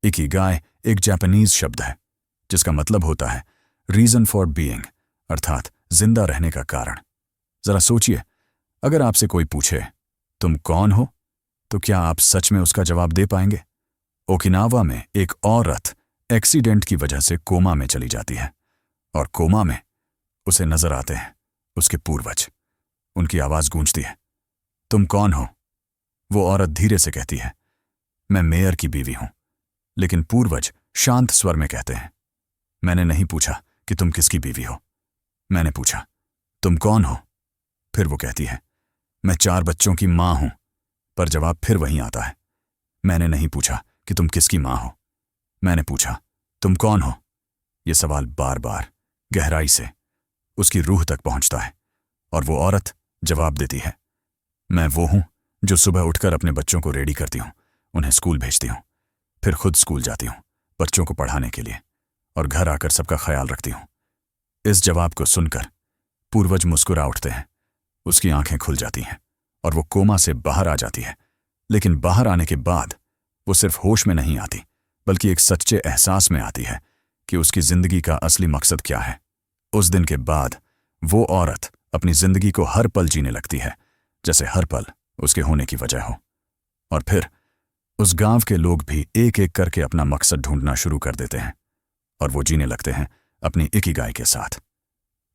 Ikigai एक Japanese शब्द है जिसका मतलब होता है रीजन फॉर बीइंग, अर्थात जिंदा रहने का कारण। जरा सोचिए, अगर आपसे कोई पूछे तुम कौन हो, तो क्या आप सच में उसका जवाब दे पाएंगे? ओकिनावा में एक औरत एक्सीडेंट की वजह से कोमा में चली जाती है और कोमा में उसे नजर आते हैं उसके पूर्वज। उनकी आवाज गूंजती है, तुम कौन हो? वो औरत धीरे से कहती है, मैं मेयर की बीवी हूं। लेकिन पूर्वज शांत स्वर में कहते हैं, मैंने नहीं पूछा कि तुम किसकी बीवी हो, मैंने पूछा तुम कौन हो। फिर वो कहती है, मैं 4 बच्चों की मां हूं। पर जवाब फिर वहीं आता है, मैंने नहीं पूछा कि तुम किसकी मां हो, मैंने पूछा तुम कौन हो। ये सवाल बार बार गहराई से उसकी रूह तक पहुंचता है और वो औरत जवाब देती है, मैं वो हूं जो सुबह उठकर अपने बच्चों को रेडी करती हूं, उन्हें स्कूल भेजती हूं, फिर खुद स्कूल जाती हूं बच्चों को पढ़ाने के लिए, और घर आकर सबका ख्याल रखती हूं। इस जवाब को सुनकर पूर्वज मुस्कुरा उठते हैं, उसकी आंखें खुल जाती हैं और वो कोमा से बाहर आ जाती है। लेकिन बाहर आने के बाद वो सिर्फ होश में नहीं आती, बल्कि एक सच्चे एहसास में आती है कि उसकी जिंदगी का असली मकसद क्या है। उस दिन के बाद वो औरत अपनी जिंदगी को हर पल जीने लगती है जैसे हर पल उसके होने की वजह हो। और फिर उस गांव के लोग भी एक एक करके अपना मकसद ढूंढना शुरू कर देते हैं और वो जीने लगते हैं अपनी इकिगाई के साथ।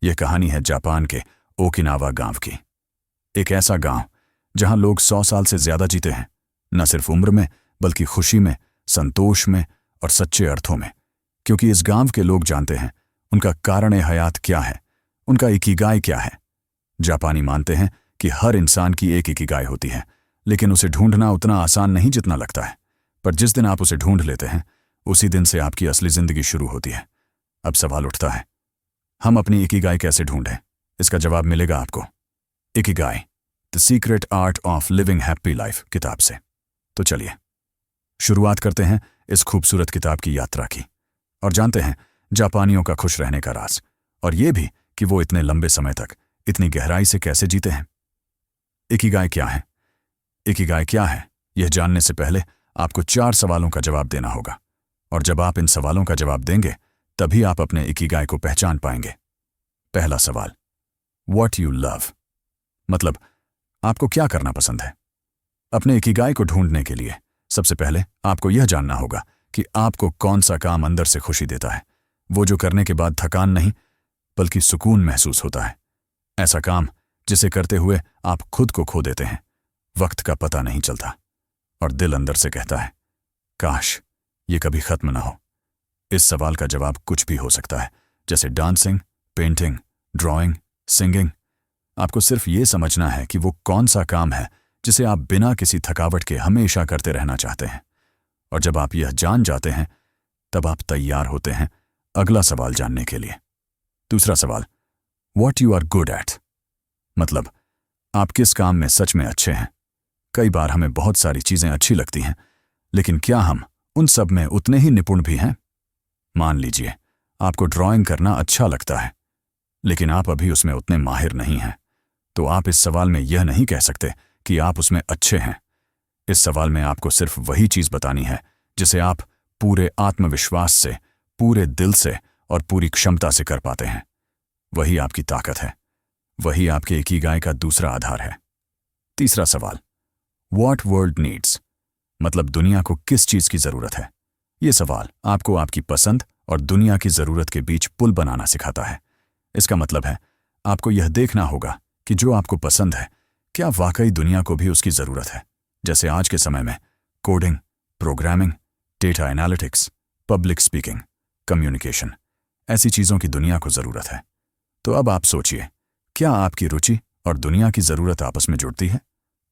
यह कहानी है जापान के ओकिनावा गांव की। एक ऐसा गांव जहां लोग 100 साल से ज्यादा जीते हैं, न सिर्फ उम्र में बल्कि खुशी में, संतोष में और सच्चे अर्थों में। क्योंकि इस गांव के लोग जानते हैं उनका कारण हयात क्या है, उनका इकिगाई क्या है। जापानी मानते हैं कि हर इंसान की एक इकिगाई होती है, लेकिन उसे ढूंढना उतना आसान नहीं जितना लगता है। पर जिस दिन आप उसे ढूंढ लेते हैं, उसी दिन से आपकी असली जिंदगी शुरू होती है। अब सवाल उठता है, हम अपनी इकिगाई कैसे ढूंढें? इसका जवाब मिलेगा आपको Ikigai, the secret art of living happy life किताब से। तो चलिए शुरुआत करते हैं इस खूबसूरत किताब की यात्रा की और जानते हैं जापानियों का खुश रहने का राज, और ये भी कि वो इतने लंबे समय तक इतनी गहराई से कैसे जीते हैं। इकिगाई क्या है? इकिगाई क्या है, यह जानने से पहले आपको 4 सवालों का जवाब देना होगा, और जब आप इन सवालों का जवाब देंगे तभी आप अपने इकिगाई को पहचान पाएंगे। पहला सवाल, व्हाट यू लव, मतलब आपको क्या करना पसंद है। अपने इकिगाई को ढूंढने के लिए सबसे पहले आपको यह जानना होगा कि आपको कौन सा काम अंदर से खुशी देता है, वो जो करने के बाद थकान नहीं बल्कि सुकून महसूस होता है। ऐसा काम जिसे करते हुए आप खुद को खो देते हैं, वक्त का पता नहीं चलता और दिल अंदर से कहता है, काश ये कभी खत्म ना हो। इस सवाल का जवाब कुछ भी हो सकता है, जैसे डांसिंग, पेंटिंग, ड्राइंग, सिंगिंग। आपको सिर्फ ये समझना है कि वो कौन सा काम है जिसे आप बिना किसी थकावट के हमेशा करते रहना चाहते हैं। और जब आप यह जान जाते हैं तब आप तैयार होते हैं अगला सवाल जानने के लिए। दूसरा सवाल, what you are good at, मतलब आप किस काम में सच में अच्छे हैं। कई बार हमें बहुत सारी चीजें अच्छी लगती हैं, लेकिन क्या हम उन सब में उतने ही निपुण भी हैं? मान लीजिए आपको ड्राइंग करना अच्छा लगता है, लेकिन आप अभी उसमें उतने माहिर नहीं हैं, तो आप इस सवाल में यह नहीं कह सकते कि आप उसमें अच्छे हैं। इस सवाल में आपको सिर्फ वही चीज बतानी है जिसे आप पूरे आत्मविश्वास से, पूरे दिल से और पूरी क्षमता से कर पाते हैं। वही आपकी ताकत है, वही आपके इकिगाई का दूसरा आधार है। तीसरा सवाल, व्हाट वर्ल्ड नीड्स, मतलब दुनिया को किस चीज की जरूरत है। यह सवाल आपको आपकी पसंद और दुनिया की जरूरत के बीच पुल बनाना सिखाता है। इसका मतलब है आपको यह देखना होगा कि जो आपको पसंद है क्या वाकई दुनिया को भी उसकी जरूरत है। जैसे आज के समय में coding, programming, data analytics, public speaking, communication, ऐसी चीजों की दुनिया को जरूरत है। तो अब आप सोचिए, क्या आपकी रुचि और दुनिया की जरूरत आपस में जुड़ती है?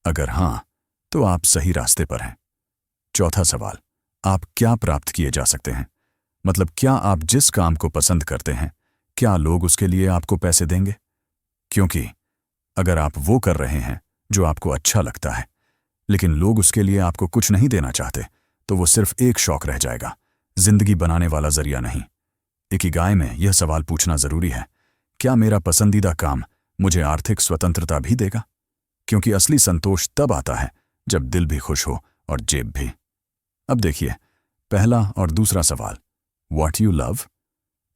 अगर हां, तो आप सही रास्ते पर हैं। चौथा सवाल, आप क्या प्राप्त किए जा सकते हैं, मतलब क्या आप जिस काम को पसंद करते हैं क्या लोग उसके लिए आपको पैसे देंगे? क्योंकि अगर आप वो कर रहे हैं जो आपको अच्छा लगता है लेकिन लोग उसके लिए आपको कुछ नहीं देना चाहते, तो वो सिर्फ एक शौक रह जाएगा, जिंदगी बनाने वाला जरिया नहीं। इकिगाई में यह सवाल पूछना जरूरी है, क्या मेरा पसंदीदा काम मुझे आर्थिक स्वतंत्रता भी देगा? क्योंकि असली संतोष तब आता है जब दिल भी खुश हो और जेब भी। अब देखिए, पहला और दूसरा सवाल, व्हाट यू लव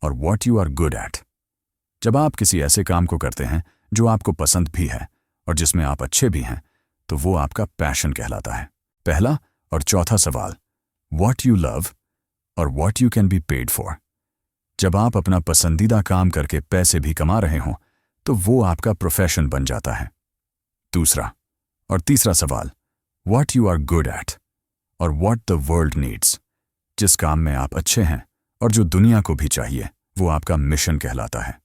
और what you are good at. जब आप किसी ऐसे काम को करते हैं जो आपको पसंद भी है और जिसमें आप अच्छे भी हैं, तो वो आपका पैशन कहलाता है। पहला और चौथा सवाल, व्हाट यू लव और what you can be paid for. जब आप अपना पसंदीदा काम करके पैसे भी कमा रहे हों, तो वो आपका प्रोफेशन बन जाता है। दूसरा और तीसरा सवाल, what you are good at और व्हाट द वर्ल्ड नीड्स। जिस काम में आप अच्छे हैं और जो दुनिया को भी चाहिए, वो आपका मिशन कहलाता है।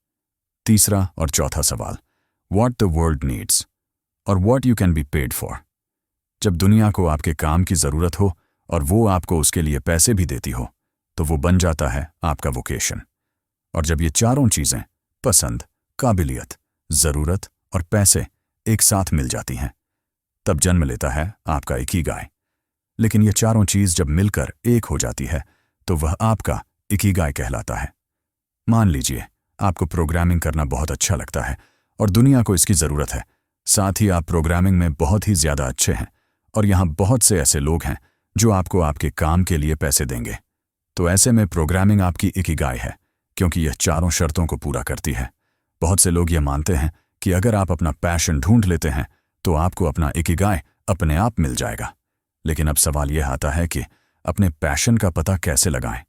तीसरा और चौथा सवाल, व्हाट द वर्ल्ड नीड्स और what you can be paid for. जब दुनिया को आपके काम की ज़रूरत हो और वो आपको उसके लिए पैसे भी देती हो, तो वो बन जाता है आपका वोकेशन। और जब ये चारों चीज़ें, पसंद, काबिलियत, ज़रूरत और पैसे, एक साथ मिल जाती हैं, तब जन्म लेता है आपका इकिगाई। लेकिन ये चारों चीज़ जब मिलकर एक हो जाती है, तो वह आपका इकिगाई कहलाता है। मान लीजिए आपको प्रोग्रामिंग करना बहुत अच्छा लगता है और दुनिया को इसकी ज़रूरत है। साथ ही आप प्रोग्रामिंग में बहुत ही ज़्यादा अच्छे हैं और यहाँ बहुत से ऐसे लोग हैं जो आपको आपके काम के लिए पैसे देंगे। तो ऐसे में प्रोग्रामिंग आपकी इकिगाई है, क्योंकि यह चारों शर्तों को पूरा करती है। बहुत से लोग ये मानते हैं कि अगर आप अपना पैशन ढूंढ लेते हैं तो आपको अपना इकिगाई अपने आप मिल जाएगा। लेकिन अब सवाल यह आता है कि अपने पैशन का पता कैसे लगाएं।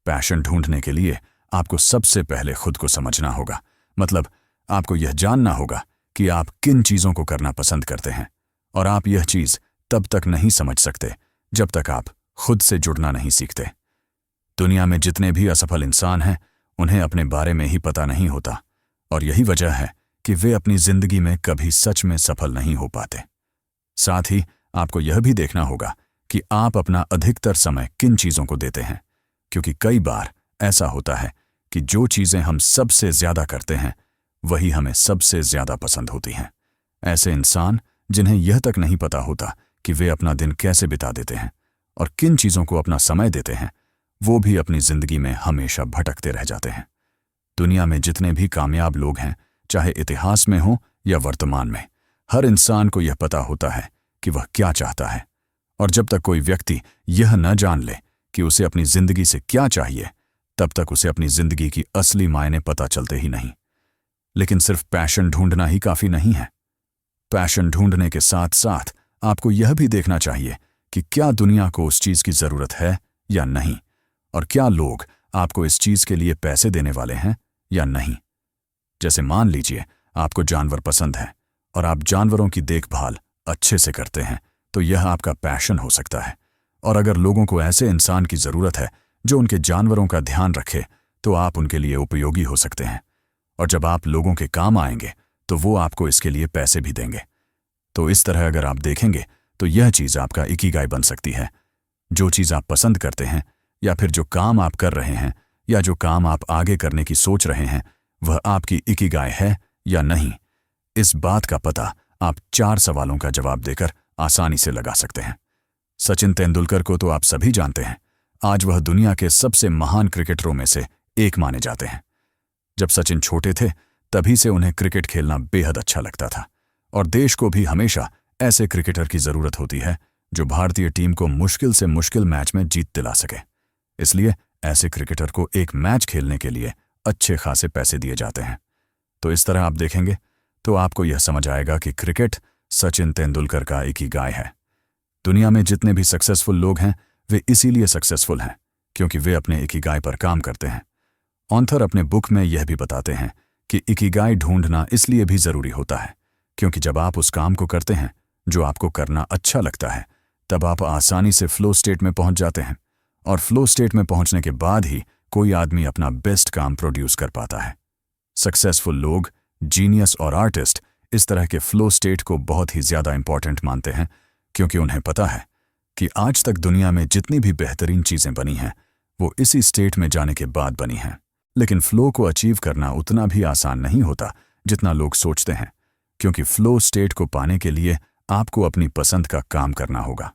पैशन ढूंढने के लिए आपको सबसे पहले खुद को समझना होगा। मतलब आपको यह जानना होगा कि आप किन चीज़ों को करना पसंद करते हैं। और आप यह चीज़ तब तक नहीं समझ सकते जब तक आप खुद से जुड़ना नहीं सीखते। दुनिया में जितने भी असफल इंसान हैं, उन्हें अपने बारे में ही पता नहीं होता, और यही वजह है कि वे अपनी जिंदगी में कभी सच में सफल नहीं हो पाते। साथ ही आपको यह भी देखना होगा कि आप अपना अधिकतर समय किन चीज़ों को देते हैं, क्योंकि कई बार ऐसा होता है कि जो चीज़ें हम सबसे ज़्यादा करते हैं, वही हमें सबसे ज़्यादा पसंद होती हैं। ऐसे इंसान जिन्हें यह तक नहीं पता होता कि वे अपना दिन कैसे बिता देते हैं और किन चीज़ों को अपना समय देते हैं, वो भी अपनी जिंदगी में हमेशा भटकते रह जाते हैं। दुनिया में जितने भी कामयाब लोग हैं, चाहे इतिहास में हो या वर्तमान में, हर इंसान को यह पता होता है कि वह क्या चाहता है। और जब तक कोई व्यक्ति यह न जान ले कि उसे अपनी जिंदगी से क्या चाहिए, तब तक उसे अपनी जिंदगी की असली मायने पता चलते ही नहीं। लेकिन सिर्फ पैशन ढूंढना ही काफ़ी नहीं है। पैशन ढूंढने के साथ साथ आपको यह भी देखना चाहिए कि क्या दुनिया को उस चीज़ की ज़रूरत है या नहीं, और क्या लोग आपको इस चीज़ के लिए पैसे देने वाले हैं या नहीं। जैसे मान लीजिए आपको जानवर पसंद है और आप जानवरों की देखभाल अच्छे से करते हैं, तो यह आपका पैशन हो सकता है। और अगर लोगों को ऐसे इंसान की ज़रूरत है जो उनके जानवरों का ध्यान रखे, तो आप उनके लिए उपयोगी हो सकते हैं। और जब आप लोगों के काम आएंगे, तो वो आपको इसके लिए पैसे भी देंगे। तो इस तरह अगर आप देखेंगे, तो यह चीज़ आपका इकिगाई बन सकती है। जो चीज़ आप पसंद करते हैं, या फिर जो काम आप कर रहे हैं, या जो काम आप आगे करने की सोच रहे हैं, वह आपकी इकिगाई है या नहीं। इस बात का पता आप 4 सवालों का जवाब देकर आसानी से लगा सकते हैं। सचिन तेंदुलकर को तो आप सभी जानते हैं। आज वह दुनिया के सबसे महान क्रिकेटरों में से एक माने जाते हैं। जब सचिन छोटे थे, तभी से उन्हें क्रिकेट खेलना बेहद अच्छा लगता था, और देश को भी हमेशा ऐसे क्रिकेटर की ज़रूरत होती है जो भारतीय टीम को मुश्किल से मुश्किल मैच में जीत दिला सके। इसलिए ऐसे क्रिकेटर को एक मैच खेलने के लिए अच्छे खासे पैसे दिए जाते हैं। तो इस तरह आप देखेंगे तो आपको यह समझ आएगा कि क्रिकेट सचिन तेंदुलकर का इकिगाई है। दुनिया में जितने भी सक्सेसफुल लोग हैं, वे इसीलिए सक्सेसफुल हैं क्योंकि वे अपने इकिगाई पर काम करते हैं। ऑथर अपने बुक में यह भी बताते हैं कि इकिगाई ढूंढना इसलिए भी ज़रूरी होता है क्योंकि जब आप उस काम को करते हैं जो आपको करना अच्छा लगता है, तब आप आसानी से फ्लो स्टेट में पहुंच जाते हैं, और फ्लो स्टेट में पहुंचने के बाद ही कोई आदमी अपना बेस्ट काम प्रोड्यूस कर पाता है। सक्सेसफुल लोग, जीनियस और आर्टिस्ट इस तरह के फ्लो स्टेट को बहुत ही ज़्यादा इंपॉर्टेंट मानते हैं, क्योंकि उन्हें पता है कि आज तक दुनिया में जितनी भी बेहतरीन चीज़ें बनी हैं, वो इसी स्टेट में जाने के बाद बनी हैं। लेकिन फ्लो को अचीव करना उतना भी आसान नहीं होता जितना लोग सोचते हैं, क्योंकि फ्लो स्टेट को पाने के लिए आपको अपनी पसंद का काम करना होगा।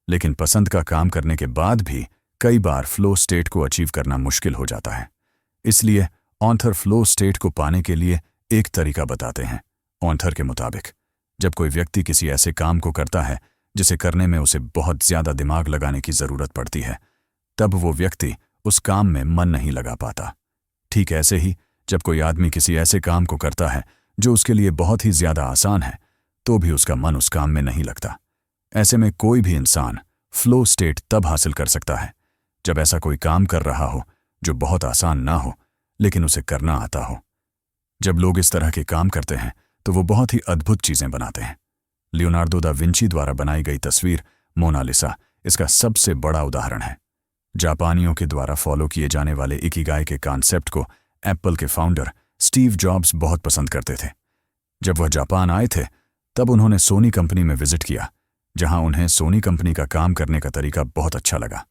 लेकिन पसंद का काम करने के बाद भी कई बार फ्लो स्टेट को अचीव करना मुश्किल हो जाता है। इसलिए ऑथर फ्लो स्टेट को पाने के लिए एक तरीका बताते हैं। ऑथर के मुताबिक जब कोई व्यक्ति किसी ऐसे काम को करता है जिसे करने में उसे बहुत ज़्यादा दिमाग लगाने की ज़रूरत पड़ती है, तब वो व्यक्ति उस काम में मन नहीं लगा पाता। ठीक ऐसे ही जब कोई आदमी किसी ऐसे काम को करता है जो उसके लिए बहुत ही ज्यादा आसान है, तो भी उसका मन उस काम में नहीं लगता। ऐसे में कोई भी इंसान फ्लो स्टेट तब हासिल कर सकता है जब ऐसा कोई काम कर रहा हो जो बहुत आसान ना हो लेकिन उसे करना आता हो। जब लोग इस तरह के काम करते हैं तो वो बहुत ही अद्भुत चीजें बनाते हैं। लियोनार्डो दा विंची द्वारा बनाई गई तस्वीर मोनालिसा इसका सबसे बड़ा उदाहरण है। जापानियों के द्वारा फॉलो किए जाने वाले इकिगाई के कॉन्सेप्ट को एप्पल के फाउंडर स्टीव जॉब्स बहुत पसंद करते थे। जब वह जापान आए थे तब उन्होंने सोनी कंपनी में विजिट किया, जहां उन्हें सोनी कंपनी का काम करने का तरीका बहुत अच्छा लगा।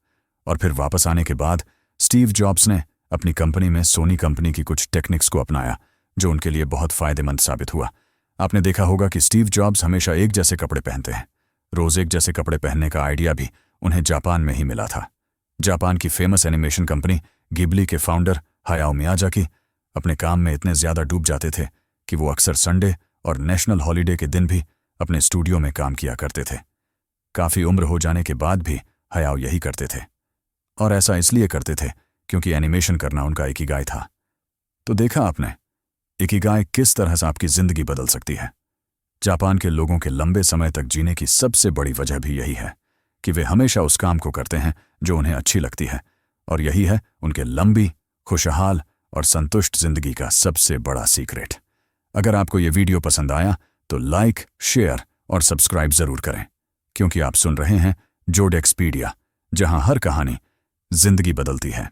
और फिर वापस आने के बाद स्टीव जॉब्स ने अपनी कंपनी में सोनी कंपनी की कुछ टेक्निक्स को अपनाया जो उनके लिए बहुत फायदेमंद साबित हुआ। आपने देखा होगा कि स्टीव जॉब्स हमेशा एक जैसे कपड़े पहनते हैं। रोज एक जैसे कपड़े पहनने का आइडिया भी उन्हें जापान में ही मिला था। जापान की फेमस एनिमेशन कंपनी गिबली के फाउंडर हायाओ मियाजाकी अपने काम में इतने ज्यादा डूब जाते थे कि वो अक्सर संडे और नेशनल हॉलिडे के दिन भी अपने स्टूडियो में काम किया करते थे। काफी उम्र हो जाने के बाद भी हायाओ यही करते थे, और ऐसा इसलिए करते थे क्योंकि एनिमेशन करना उनका इकिगाई था। तो देखा आपने, इकिगाई किस तरह से आपकी जिंदगी बदल सकती है। जापान के लोगों के लंबे समय तक जीने की सबसे बड़ी वजह भी यही है कि वे हमेशा उस काम को करते हैं जो उन्हें अच्छी लगती है, और यही है उनके लंबी, खुशहाल और संतुष्ट जिंदगी का सबसे बड़ा सीक्रेट। अगर आपको ये वीडियो पसंद आया तो लाइक, शेयर और सब्सक्राइब जरूर करें, क्योंकि आप सुन रहे हैं जोडेक्सपीडिया, जहां हर कहानी जिंदगी बदलती है।